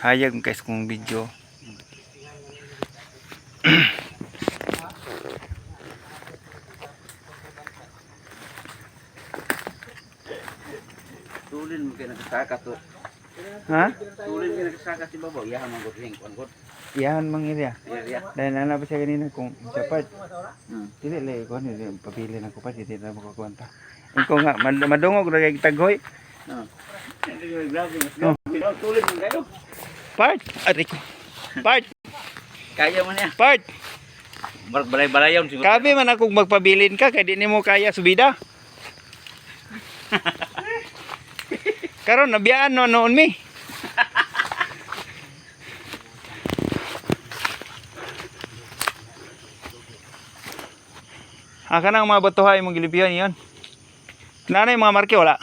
Hayag guys kung video. Tulin mo kayo nagsaka to. Ha? Tulin kayo nagsaka si Babaw. Yahan mga gudling. Iyahan mang area. Area. Dahil nalabas siya kanina kung sa part. Dili lay ko ni pabili na ko pa dili na makakwenta. Iko nga madungog ra kay taghoy. Tulin mo kayo. Part. Ari ko. Part. Kaya mo niya. Part. Balay-balayon siguro. Kabi man akong magpabilin ka kay di nimo kaya subida. Karon nabiyaan no noon mi. Kanang mga batuhay mong gilipihan yon. Nanay mga marke wala.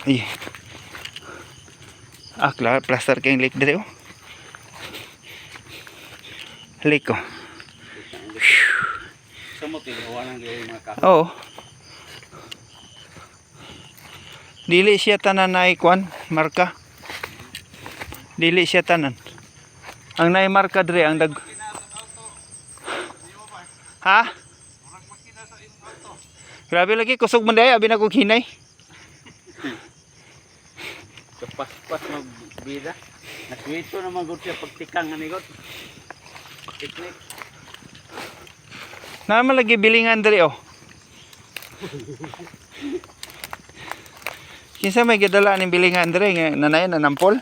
Ay. Klar plaster kayong lake dire oh. Lake oh. Samo tinawanan gyud mga kahoy. Oo. Dili siya tanan na ikuan marka. Dili siya tanan. Ang naay marka dire ang dag. Ha? Grabe lagi kusog man day abi na kog hinay. Kapas-pas magbida. Naswito naman gud siya pagtikang ani gud. Teknik. Naman lagi bilingan diri oh. Kinsa may gidala ning bilingan diri nga nanay na nampol.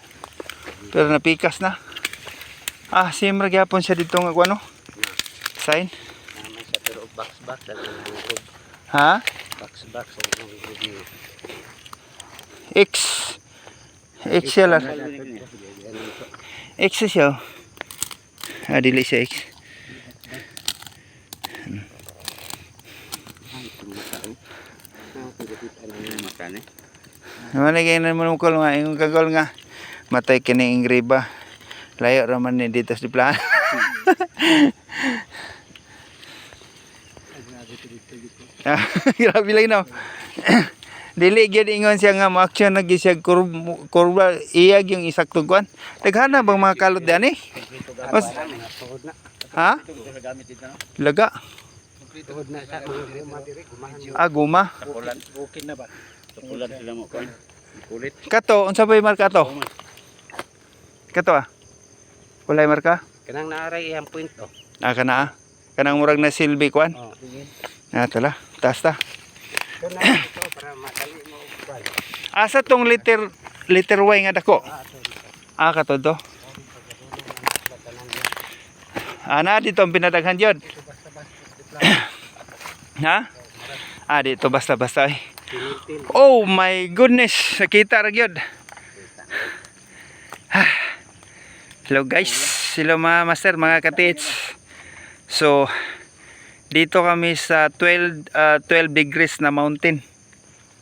Pero napikas na. Simra gyapon siya dito nga kuno. Sign. Naman siya pero box-box sa loob. Ha? Box-box sa loob. X. X siya lang. X siya. Dili siya X. Malagay na mo ko nga yung kagol nga matay kini ingriba. Layo ra man ni dito sa plan. Grabe lang no. Dili gyud ingon siya nga ma-action lagi siya kurba iyag yung isakto kwan. Daghana bang mga kalot diyan eh? Ha? Laga. Guma. Okay na ba? Tukulan sila mo kon. Kulit. Kato, unsa ba yung marka to? Kato Kulay marka? Kanang naaray iyang point oh. Kana kanang murag na silbi kwan. Oh, sige. Tala, taas ta. Para madali mo ubay. Asa tong liter Y nga dako? Kato to. Na dito ang pinadaghan jud. Ha? Dito basta-basta eh. Oh my goodness, nakita ra gyud. Hello guys, hello mga master, mga katits. So dito kami sa 12 degrees na mountain.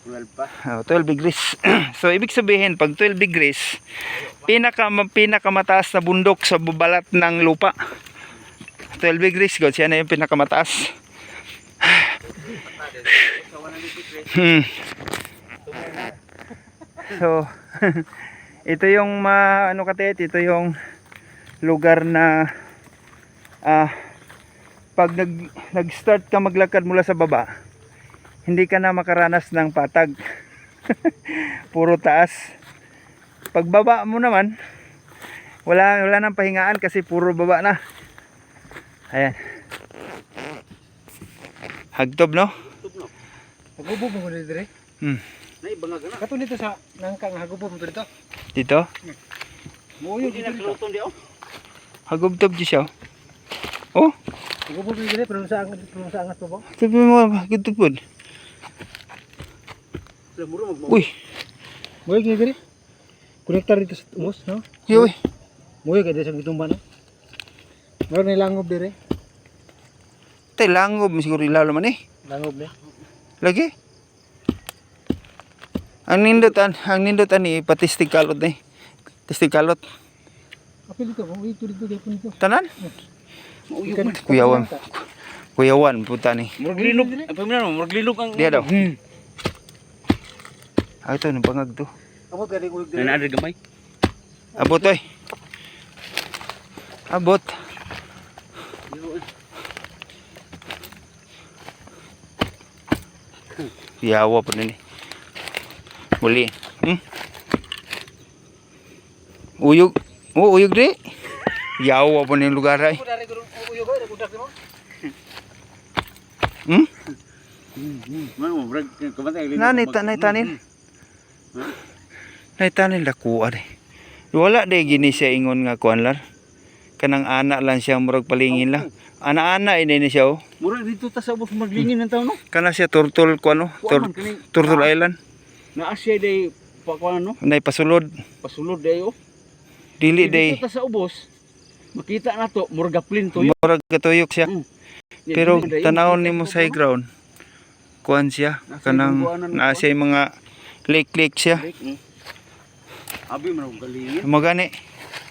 12 pa. 12 degrees. So ibig sabihin pag 12 degrees pinakamataas na bundok sa balat ng lupa. 12 degrees god, siya na yung pinakamataas. So ito yung ito yung lugar na pag nag-start ka maglakad mula sa baba, hindi ka na makaranas ng patag. Puro taas. Pagbaba mo naman, wala nang pahingaan kasi puro baba na. Ayan. Hagtob no? Hagubog mo dito dire. Nay bangag na. Kato dito sa nangkang hagubog mo dito. Dito? Muyo Hindi dito. na klutong di oh. Hagubtob di siya. Oh? Hagubog mo dire pero sa angas pa ba? Sabi mo, hagubtob po. Muro mo. Uy! Muyo gini dire. Konektar dito sa umos, no? Uy! Muyo kay sa gitumba no. Meron ni langob dire. Tay langob siguro ilalo man eh. Langob ni. Lagi? Ang nindot ani patistig kalot ni. Tistig kalot. Apil dito, muyo dito gyapon dito. Tanan? Mauyog man. Kuyawan. Kuyawan puta ni. Murag linog. Ang paminan mo, murag linog ang... Diya daw. Ah, ito nang bangag to. Amo gani ko Na naadri gamay. Abot oy. Abot. Yawa po na ni. Muli. Uyog. Oh, uyog di. Yawa po na yung lugar ay. Mano, murag kamatay linog. Nanay tanil. Nay tanil dakuan eh. Wala de gini siya ingon nga kuan lar. Kanang anak lang siya murag palingin lang. Ana-ana ini siya oh. Murag dito ta sa ubos maglingin ng taon no. Kana siya turtle kuan oh. Kuan man kini. Turtle Island. Na asya day pa kuan no. Nay pasulod. Pasulod day oh. Dili day. Dito ta sa ubos. Makita na to, murag gaplin to yun. Murag katuyok siya. Pero tanawon nimo sa high ground. Kuan siya. Kanang naa siya yung mga lake siya. Abi man og galingin. Magani.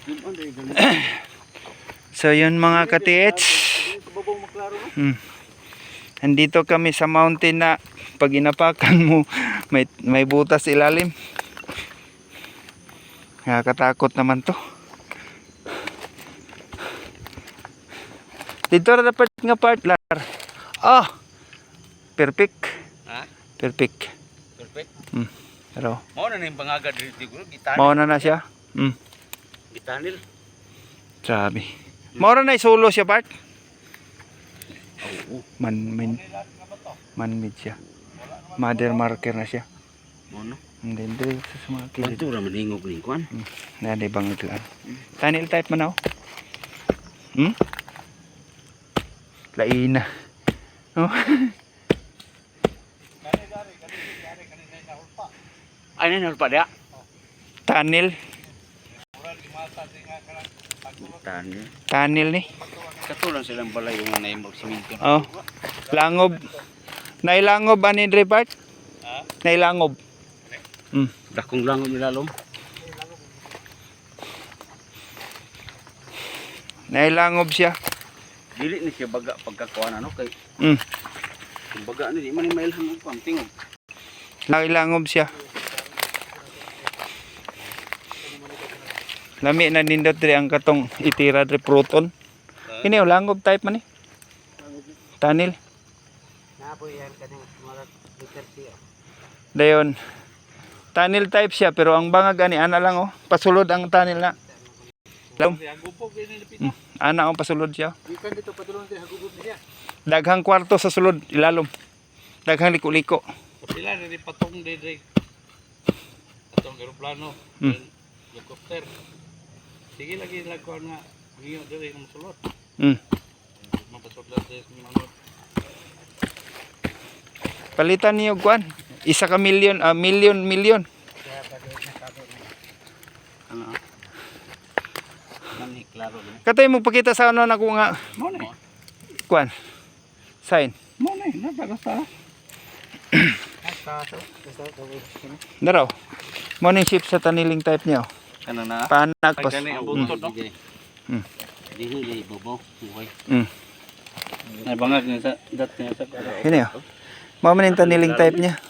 Yun day galingin. So yun mga ka-TH. Andito kami sa mountain na pag inapakan mo may butas ilalim. Nakakatakot naman to. Dito na dapat nga part lar. Ah. Perfect. Ha? Perfect. Perfect. Pero Mao na ning pangaga diri siguro gitanil. mao na siya. Gitanil. Grabe. Mao na solo siya part. Oo. Man siya. Mother marker na siya. Mao no. And then dire sa mga kilid. Kanto ra maningog ning kuan. Na di bang ituan. Tanil type man ako. Laina. Oh. Ay na pa dia. Tanil. Tanil. Tanil ni. Katulang silang balay yung nanay mo siminto. Oh. Langob. Nailangob ani dre part? Ha? Nailangob. Dakong lang nilalom. Nailangob siya. Dili ni siya baga pagkakuan ano kay Mm. kung baga ni di man ni mailhan og pampingog. Nailangob siya. Lami na nindot dre ang katong itira dre proton. Kini langob type man ni. Tanil. Dayon. Tanil type siya pero ang bangag ani ana lang oh. Pasulod ang tanil na. Ana ang pasulod siya. Gikan dito padulong sa hagubog niya. Daghang kwarto sa sulod ilalom. Daghang liko-liko. Sila ni patong dre. Patong eroplano. Helicopter. Sige lagi lakuan nga ngiyo diri ng sulod. Mapasudlat sa mga Palitan niyo kuan. Isa ka milyon, milyon. ano. Nani klaro din. Katay mo pakita sa ano nako nga Mo ni. kuan. Sign. Mo ni na basta. Daraw. Morning shift sa taniling type niya. Kana na. Panak pas. Kani ang buntot no. Dili bobo. Uy. Ay bangag ni sa dat niya sa karo. Kini oh. Mao man yung taniling type niya.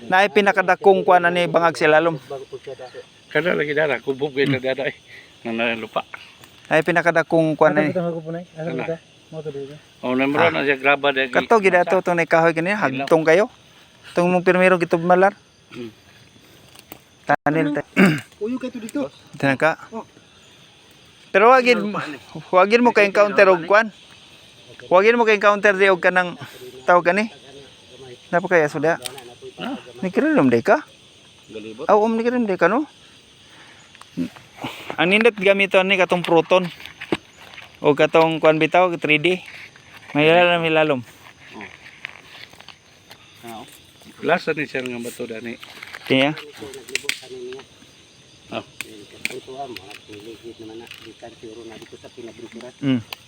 Naay pinakadakong kuan ani bangag sa lalom. Kada lagi dara kubog kay dara eh. Nang lupa. Naay pinakadakong kuan ani. Oh, namro na siya graba dagi. Kato gid ato tong kahoy kanina hagtong kayo. Tong mong pirmero gitubmalar. Tanil type. Uyo kay to dito. Tanaka. Pero wagin mo kay encounter og kuan. Wagin mo kay encounter di og kanang tawag kani. Napa kaya suda? Nikirilom day ka? Galibot. Aw nikirilom day ka no? Ang nindot gamiton ni katong proton. O katong kuan bitaw 3D. Mayroon milalom. Lasa ni siya nga bato dani. Kaya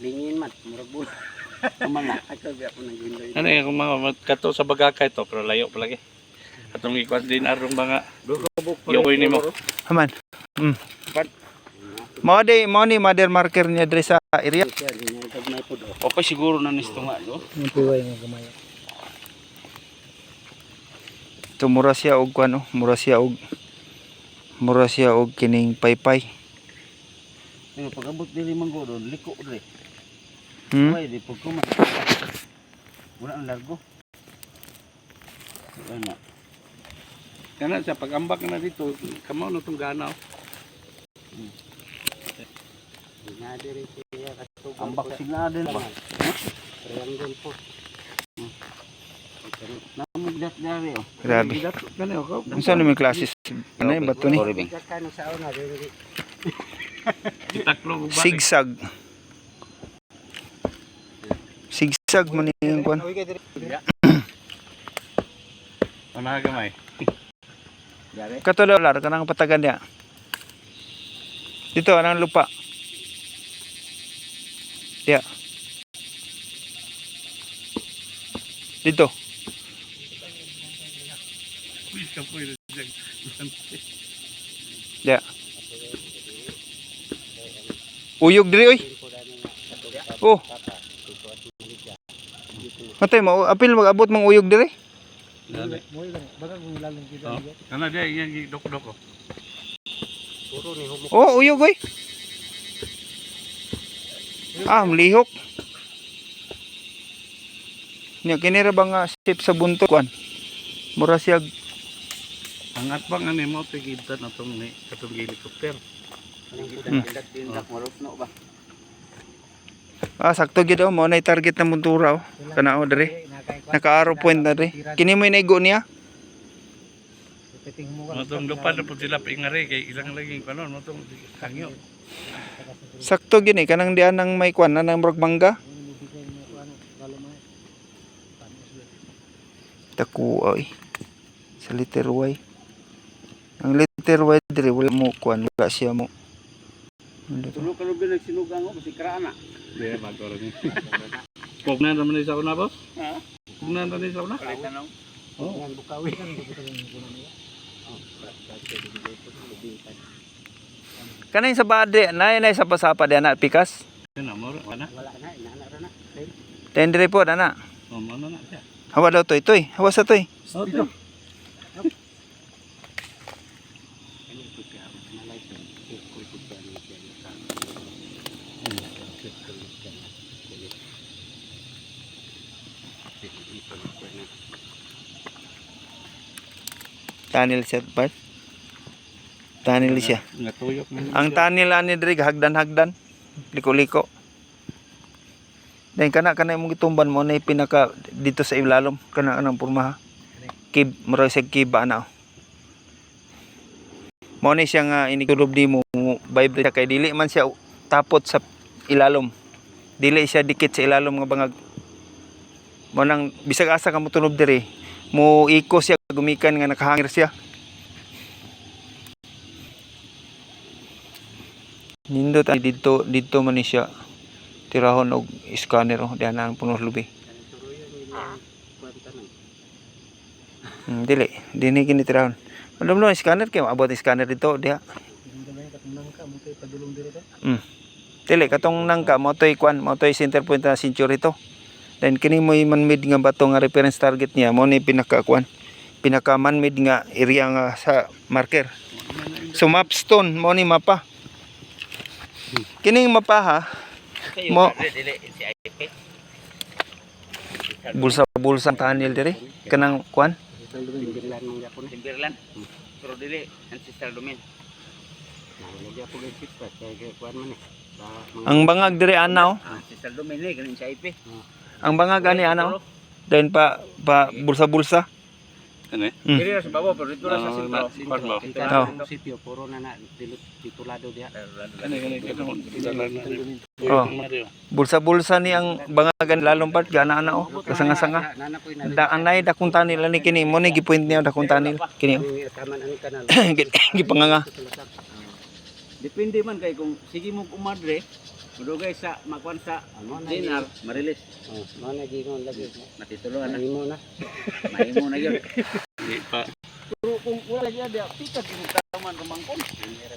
Lingin man murag bul. Mana akabi ako nang gindoy. Ano yung mga kato sa bagakay to pero layo palagi. Atong ikwas din arong mga yokoy nimo. Aman. Mao ni mother marker niya diri sa area. Siya din yung tagmay po do. O pa siguro na nisto nga, no? So mura siya og kuan, mura siya og kining paypay. Pero pag abot diri manggo doon, liko diri. Hmm? Di pag kuman. Wala ang largo. Wala na. Kana sa pag-ambak na dito, kamaw na itong ganaw. Na diri siya katugod. Ambak sigla din ba? Triangle po. Namugdat dari oh. Grabe. Ganaw ko. Unsa naman classes ano yung bato ni? Kano sa una diri. Itaklo ko ba? Sigsag. Sigsag man yung kuan. Ano gamay? Dari. Katular kanang patagan niya. Dito anang lupa. Ya. Dito. Uy, kapoy na dyan. Ya. Uyog diri oy. Oh. Matay mo apil mag-abot mang uyog diri. Dali. Oh, kana dia yang dok-dok ko. Puro ni humok. Oh, uyog oy. Ah, lihok. Nya kinira ba nga shape sa buntot kuan? Mura siya Ang atbang ani mo tigitan atong ni katong helicopter. Tindak marusno ba? sakto gid mo na target na muntura kana diri. Naka-arrow point na diri. Kini mo inaigo niya. Matong lupad na po sila paingari kay ilang lagi kanon matong hangyo. Sakto gini kanang dian nang may kuan nang murag mangga. Taku oy. Sa letter Y. Ang letter Y diri wala mo kuan wala siya mo. Tulo ka lubi nagsinugang mo si kraana. Di magkoro ni. Pugnan naman sa una boss? Ha? Pugnan naman sa una? Tanong. Oh. Yan bukawi. Kanay sa bade nay sa pasapa di anak pikas. Kana mo ana? Wala na, inana ra na. Tendre po ana. Oh, ano na siya? Hawa daw toy toy. Hawa sa toy. Oh, dito. Tunnel set part. Tunnel siya. Natuyok man. Ang tunnel ani diri hagdan-hagdan. Liko-liko. Dan kana mong gitumban mo na pinaka dito sa ilalom kana anang pormaha. Kib mura sa kiba na. Mo ni siya nga inikulob di mo vibrate kay dili man siya tapot sa ilalom. Dili siya dikit sa ilalom nga bangag. Mo nang bisag asa ka mo tunob diri, mo iko siya gumikan nga nakahangir siya. Nindot ay dito man ni siya tirahon og scanner diyan ang punos lubi. Dili kini tirahon. Madam no scanner kay abot scanner dito diha. Dili katong nangka mo toy kwan, mo toy center point na century to. Then kini mo man-made nga bato nga reference target niya mo ni pinaka man-made nga area nga sa marker. So mapstone mo ni mapa. Kining mapa ha. Mo bulsa tunnel diri kanang kwan. Timberland ng Japon. Timberland. Pero dili ancestral domain. Lagi ako gid kay kuan man eh. Ang bangag diri anaw. Ancestral domain ni ganin sa IP. Ang bangag ani anaw. Then pa bulsa-bulsa. Ano eh? Diri sa baba pero dito sa sentro. Oh. Sitio puro na titulado diha. Kani Oh. Bulsa-bulsa ni ang bangagan lalong part gana ana oh. Kasanga-sanga. Anay dakong tanil ani kini mo ni gipoint niya dakong tanil kini. Taman ani kanal. Gipanganga. Depende man kay kung sige mo umadre, madugay sa makuan sa dinar, marilis. Oh, mana gingon lagi. Matituluan na. Mahimo na. Mahimo na yun. Di pa. Pero kung wala lagi ada, pikas yung tao man rumangkon.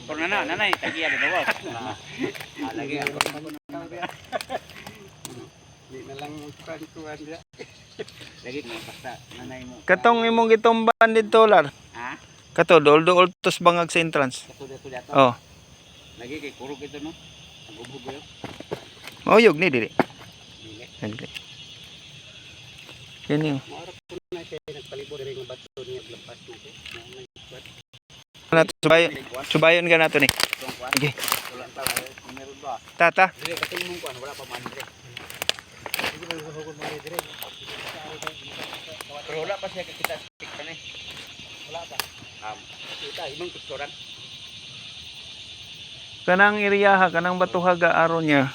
Pero nanay, tagiya na daw. Lagi ako Di na lang kuan dia. Lagi mo basta nanay mo. Katong imong gitumban dito lar. Ha? Kato dool tos bangag sa entrance. Kato dato. Oh. Lagi kay kurog ito no. Nagubog yo. Mauyog ni dili. Dili. Dili. Kini. Mara ko na kay nagpalibot diri ng bato niya lapas na ko. Nato subayon ka nato ni. Okay. Wala ta meron ba? Tata. Dili katong mong kuan wala pa man dire. Sige ba hukon mari dire. Pero wala pa siya kita stick pa ni. Wala pa. Kita imong kustoran. Kanang iriyaha kanang batuhaga aron niya.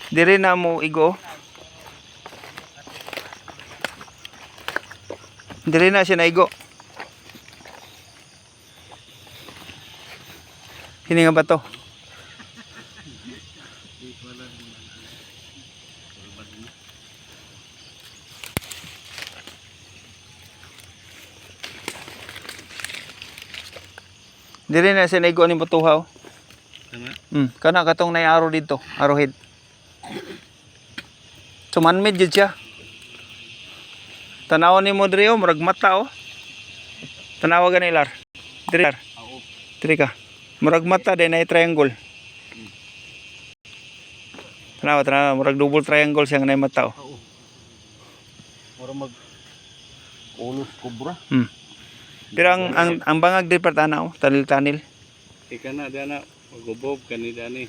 Diri na mo igo. Diri na siya naigo. Kini nga bato. Diri na siya naigo ni batuhaw. Tama? Kana katong nay aro dito, arrowhead. Sumanmid jud siya. Tanaw ni mo diri oh, murag mata oh. Tanawa gani lar. Diri lar. Oo. Diri ka. Murag mata din ay triangle. Tanawa, murag double triangle siyang nay mata oh. Oo. Mura mag ulos kubra. Pero ang bangag di partana oh, tanil-tanil. Ika na dana magubog kanida ni.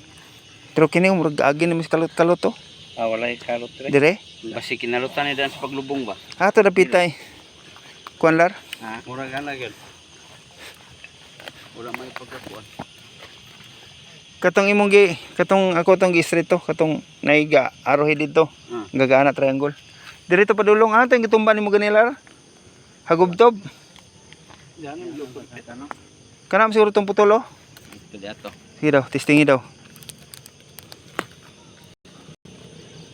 Pero kini murag agi ni mas kalot-kalot oh. Wala ikalot re. Dire. Basi kinalutan ni dan sa paglubong ba? Ato dapitay. Kuan lar. Ha? Mura gana gyud. Wala may pagkakuan. Katong katong ako tong gi-street to, katong naiga arrowhead dito. Gagana triangle. Dirito padulong ato yung gitumban nimo ganila. Hagubtob. Yan ang lubog ano. Kanam siguro tong putulo. Ito dato. Sige daw, testingi daw.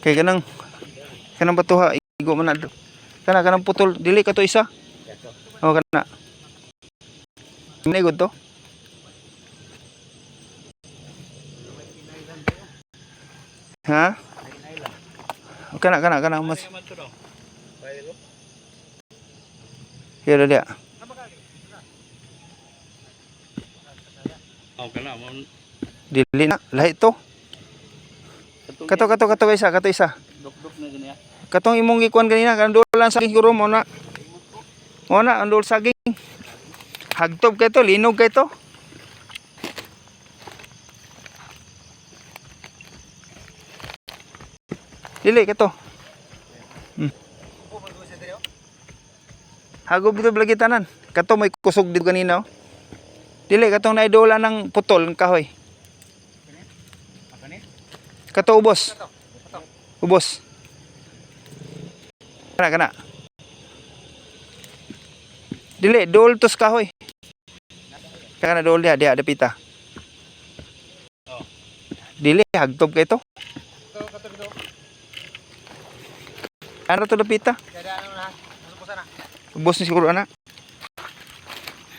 Kay kanang batuha igo man na. Kanang putol dili ka to isa. Oh kana. Minigod to. Ha? Kana mas. Here dia. Kana mo. Dili na lahi to. Kato isa. Dok na gani. Katong imong gikuan kanina kanang dolan saging siguro mo na. Mo na andol saging. Hagtob kay to, linog kay to. Dili kay to. Hagob dito lagi tanan. Kato may kusog dito kanina oh. Dili katong naidola ng putol ng kahoy. Kato ubos. Ubos. Kana. Dili dol tos kahoy. Kana dol dia ada pita. Dili hagtob kay to. Ano to pita? Ubos ni siguro ana.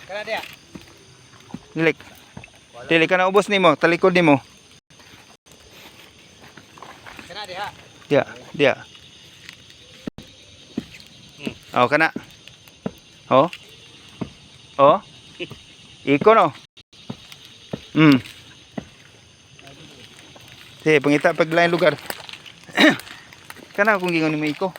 Kana dia. Dili kana ubos nimo, talikod nimo. Kana dia. Dia. Oh, kana. Oh. Iko no. Sige, pangita pag lain lugar. Kana kung gingon nimo iko.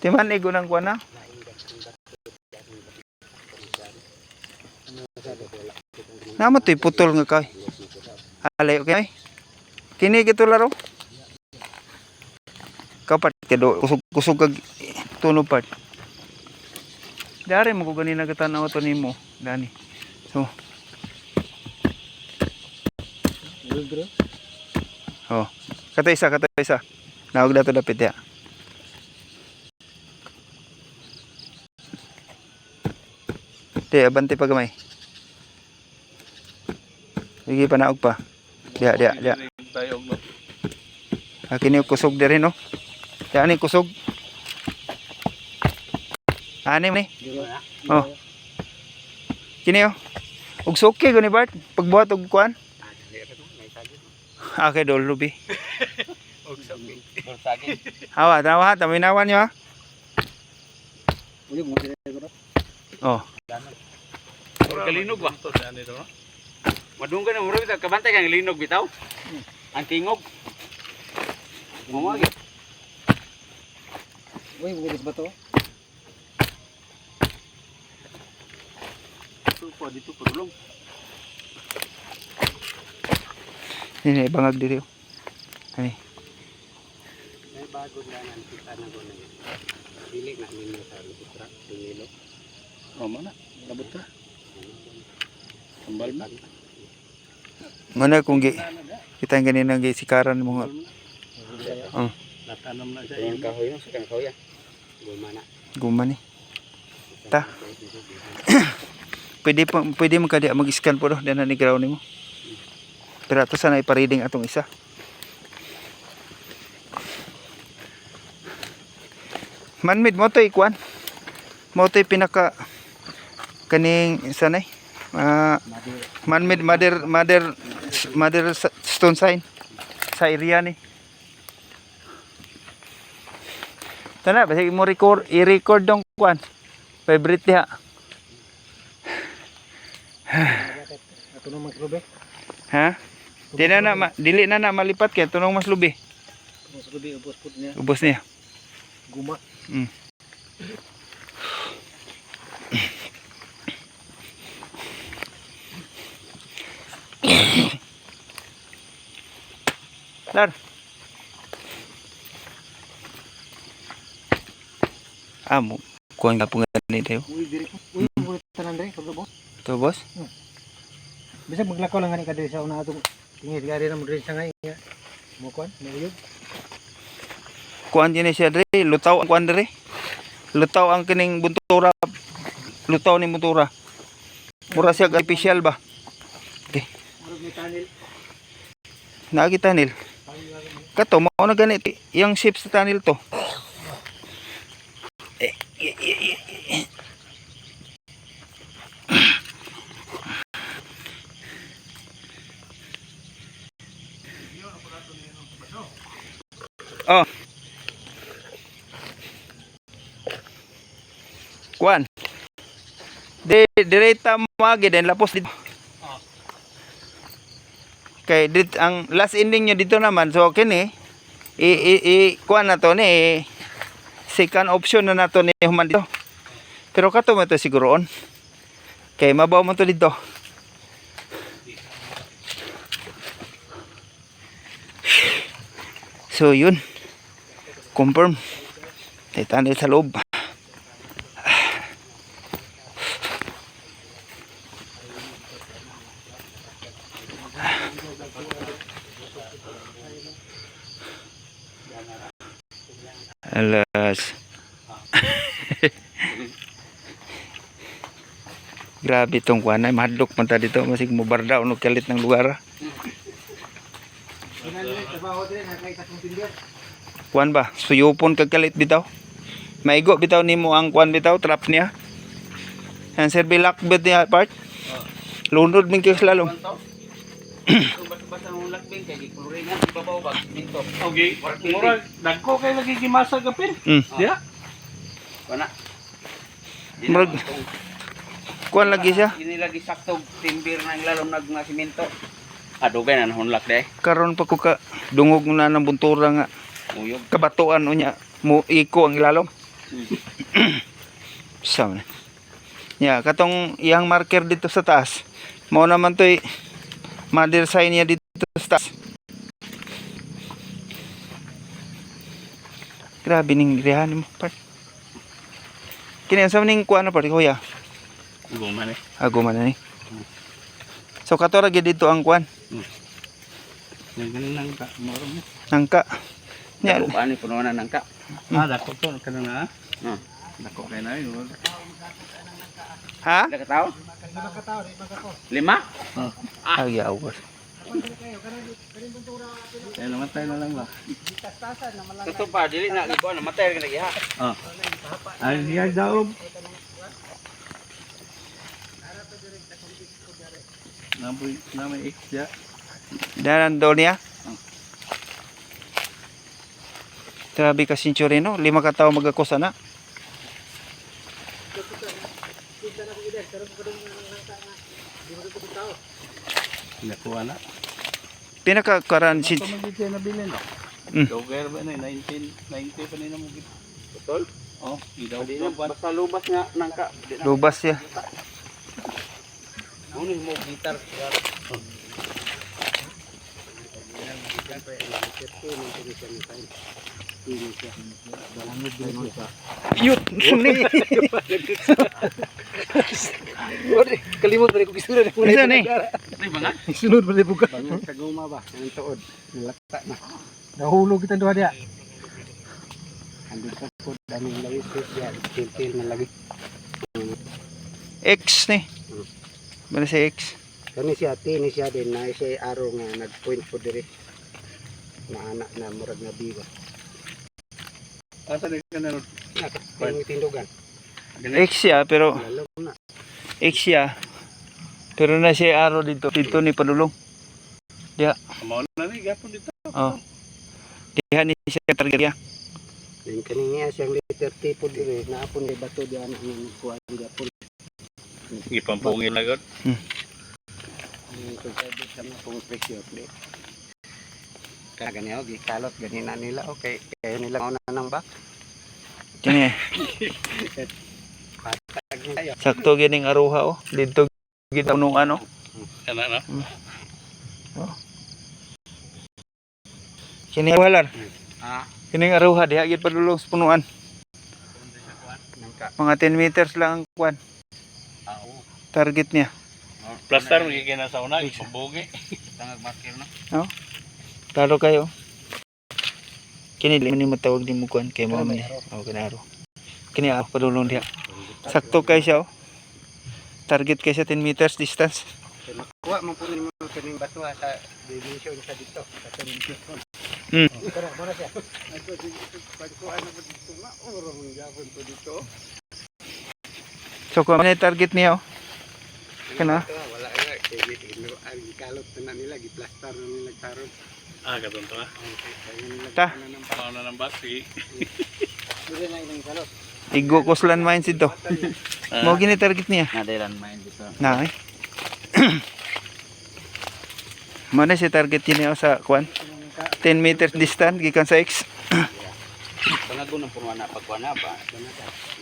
Timan igo nang kuana. Naman to'y putol nga kay. Alay, okay? Kini kito laro. Kapat kedo kusog kag tuno part. Dari mo ko ganina katanaw to nimo, dani. So. Oh. Kato isa. Nawag dato dapit ya. Di abante pa gamay. Sige panaog pa. Dia. Tayo no. Kini kusog diri no. Dia ni kusog. Ani ni. Dili na. Oh. Kini oh. Ug suki ko ni Bart pagbuhat og kuan. Okay, dol lubi. Bersagi. Hawa, tawa, taminawan niyo ha. Uy, mo dili ko. Oh. Kalinog ba? To sa nito, no? Madunggan na muro bitaw kabantay kang linog bitaw. Ang tingog. Mumagi. Uy, bulis ba to? Tupo dito pulong. Ini bangag diri. Ani. May bago na nan kita na go na. Dili na ninyo sa lubutrak dilo. Oh, mana? Labot ka. Sambal mo. Mana kung kita ganina gi sikaran mo. Oh, Natanam na siya. Yung kahoy no, sa kang kahoy. Gumana. guman ni. Ta. Pwede mo kadi mag-scan po do diyan ni ground nimo. Pero ato sana ipa-reading atong isa. Manmid mo to ikuan. Mo to pinaka kaning sanay. Manmid mother stone sign sa area ni. Tana basi mo i-record dong kuan. Favorite diha. Ato na magkrobe. Ha? Dili na malipat kay tunong mas lubi. Mas lubi ubos pud niya. Ubos niya. Guma. Mm. Lar. Amo, kuan ka pungan ni tayo. Uy, diri ko. Uy, mo tanan diri, kablo boss. To boss? Bisa maglakaw lang gani ka diri sa una atong tingid gari na mo diri sa ngay. Mo kuan, mo uyog. Kuan din siya dre, lutaw ang kuan dre. Lutaw ang kining buntura. Lutaw ni buntura. Mura siya artificial ba? Okay. Murag ni tanil. Nakita nil. Kato mao na ganit yang shape sa tanil to. Oh. Kuan. Direta magi din lapos dito. Kay dit ang last ending nyo dito naman so kini kuan na to ni second option na nato ni human dito. Pero kato mo to siguroon. Kay mabaw mo to dito. So yun. Confirm. Titanil sa loob. Alas. Grabe tong kuan ay madlok man ta dito masig mo barda unog kalit ng lugar. Kuan ba? Suyupon kag kalit bitaw. Maigo bitaw nimo ang kuan bitaw trap niya. Ang serbilak bit niya part. Lunod min kay slalom. Basta ng lakbing kay gikuringan ibabaw ba dito. Okay, mura dagko kay lagi gimasa gapin. Diya. Kana. Murag kuan lagi siya. Ini lagi sakto timbir na ilalom nag nga simento. Adugay na hunlak de. Karon pa ko ka dungog na ng buntura nga Uyog. kabatuan unya mo iko ang ilalom. Sama. Ya, katong iyang marker dito sa taas. Mao naman toy mother sign niya dito sa taas. Grabe ning rihan mo part. Kini sa ning kuan na part kuya. Guman eh. Ago man ni. So kato ra gid dito ang kuan. Ganun lang ka. Moron mo. Nangka. Nya Dako ani puno na nangka. Dako to kana na. Dako kay na yun. ha? Ada katao? 5? Ay awas. Kaya namatay na lang ba? Ito pa, dili na ikaw na matay ka lagi ha. Oh. Ay, siya daog. Na may X ya. Danan daw niya. Grabe ka century no. 5 ka tao magakusa na. Nakuha na. Pinaka-karan si Ito magiging nabili no? Dogger ba na 1990 pa nila mo gito. Betul? Oh, idaw Di pa na basta lubas nga nangka. lubas ya. Ano mo gitar? Yut, suni. Kalimot pa ko kisura na Isa ni. Ay, mga? Sunod pa buka. Sa guma ba? Ang tuod. Nilakta na. Nahulog kita doon dia. Andun sa pod daming lagi siya. Til na lagi. X ni. Bala si X. Kani siya ni siya din na siya araw nga nag-point po dire. Na anak na murag na bigo. Asa na ka na ron? Ang tindugan. X ya pero Lalo na. X ya. Pero na siya araw dito. Dito ni padulong. Mao na ni gapon dito. Oh. Diha ni siya target ya. Yung kaniya siyang liter tipo dire na apon ni bato di anak nga nagkuha di apon. Ipampungin na gud. Kung sabi sa mga pong presyo di. Kaya ganyan di kalot ganina nila okay. Kaya nila una nang bak. Kini Patag na tayo. sakto gining aruha oh. Dito gid nung ano. Kana na. Kini walar. Ah, Kining aruha diha gid padulong sa punuan. nangka. Mga 10 meters lang ang kwan. Target niya. Plaster magiging nasa una, ipambugi. Tangag marker no. Klaro kayo. Kini di man ni matawag di mo kwan kay mo man. Oh kanaro. Kini ako padulong diha. Sakto kay siya oh. Target kay sa 10 meters distance. Kuha mo po mo kaning bato sa division sa dito. Sa division. Kara mo na siya. Ako kuha na po dito na oro mong gapon to dito. So kung ano yung target niya oh. Kana? Wala nga kay ang kalot na nila giplaster na nila karon. Ah, katonto ah. Ta. Mao na nang basi. Dire na ilang kalot. Igo kuslan mines dito. Mo gini target niya. Nadiran main dito. Na eh. Mana si target niya oh, sa kwan? 10 meters distance gikan sa X. Pangago ng punuan na pagkuha na ba?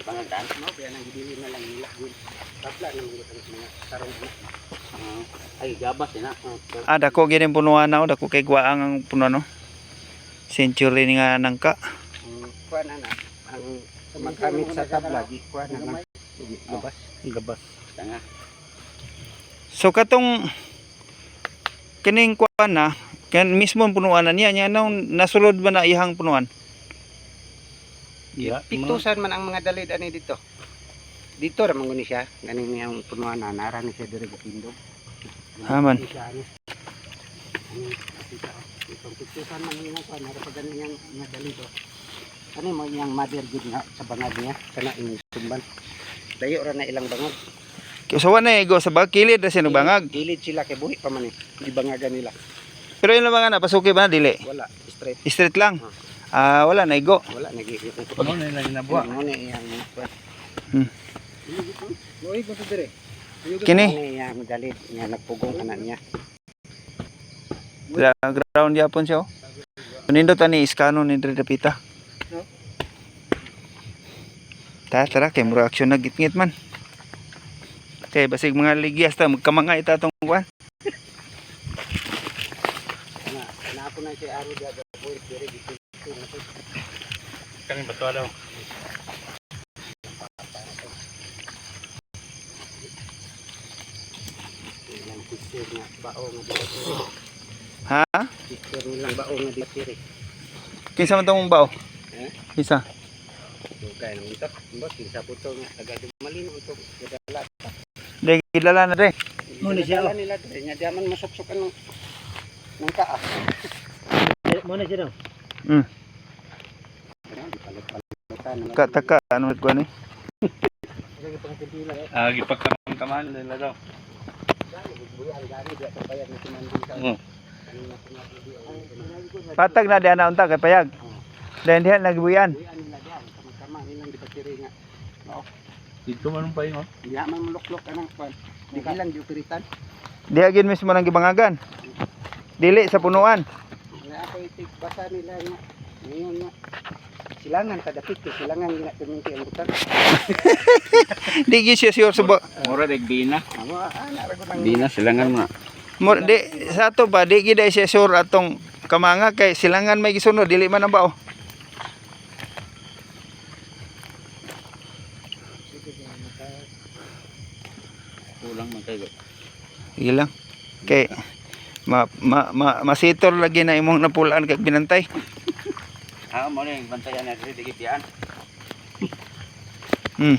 Pangagan no kaya nang gidili na lang nila gud. Tapla nang mga tarong ay gabas na. Ah, dako gini punuan na oh, dako kay gwaang ang punuan no. Century ni nga nangka. Kuha na na. Ang magamit sa tabla di kuha na na. Gabas. Gabas. Tanga. So katong kining kwan na kan mismo ang punuan na niya nang nasulod ba na ihang punuan? Yeah, Pitusan man ang mga dalid ani dito. Dito ra man guni siya, ganing niyang punuan na nara ni siya dire gitindog. Haman. Itong pitusan man niya pa nara pa ganing yang mga dalid. Ano mo yang mother gid nga sa bangag niya kana ini tumban. Dayo ra na ilang bangag. So wala igo sa kilid na siya bangag. Gilid sila kay buhi pa man ni bangagan nila. Pero yun lang mga napasuki ba na dili? Wala straight. Straight lang. Ah, wala na igo. Wala nagigit. Ano na lang nabuwa. Ano ni yang Boy, ko dire. Kini Ano yang dalid nga nagpugong kana niya. ground yapon siya oh. Nindot ani iskano ni Dre Dapita. Tara kay mura action na gitngit man. Kay basig mga ligyas ta magkamangay ta tong kwan. Na ako na si Aro dia boy dire gitu. Kani bato daw. Ilang picture nga bao nga dito. Ha? Picture nilang bao nga dito. Kinsa man tong bao? Isa. Dugay nang ito. Mbot kinsa puto nga taga Dumalin untuk gadala. Dre kilala na Dre. Mo ni siya nila dire nya diaman masuksukan ng ng kaas. Muna siya daw. Mm. Palit-palitan. Taka ano ko ni? Gipagkaman nila daw. Patag na diyan na unta kay payag. Then diyan nagbuyan. Kama nilang dipatiri nga. Dito man pa yun. Di man muluklok anang kwan. Di ilang diupiritan. Di agin mismo nang gibangagan. Dili sa punuan. Nga ako itig basa nila nga. Ngayon nga. Silangan kadapit ko. Silangan nga tuminti ang butan. Di gi siya sure subo. Mura deg bina. Narago ng Bina silangan mo. Di sa ato ba di gi dai siya sure atong kamanga kay silangan may gisunod dili man ang bao. Kulang man kayo. Sige lang. Kay masitor lagi na imong napulaan kag binantay. mo na yung bantayan na dito digit yan. Hmm.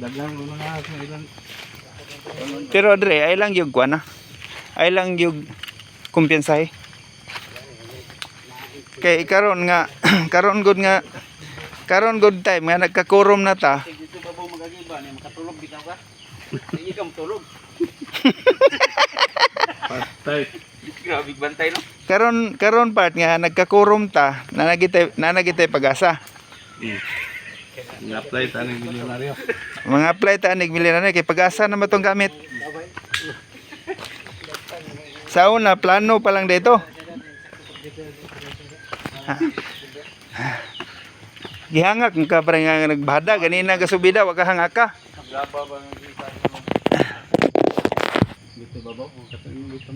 Daglang mo na sa ilan. Pero dre ay lang yung kuana. Ay lang yung kumpiyansahe. Kay karon nga karon good time nga nagkakurom na ta. Dito ba po magagiba ni makatulog bitaw ka? Hindi ka matulog. Patay. Grabe bantay no. Karon part nga nagkakurom ta nanagitay pag-asa. Apply tanig milyonaryo. Mga apply ta anig milyonaryo kay pag-asa na matong gamit. Sa una plano pa lang dito. Gihangak ka pa rin nga nagbada ganina gasubida wag ka hangak ka. Gaba ba ng kita? Dito babaw, katayin mo dito.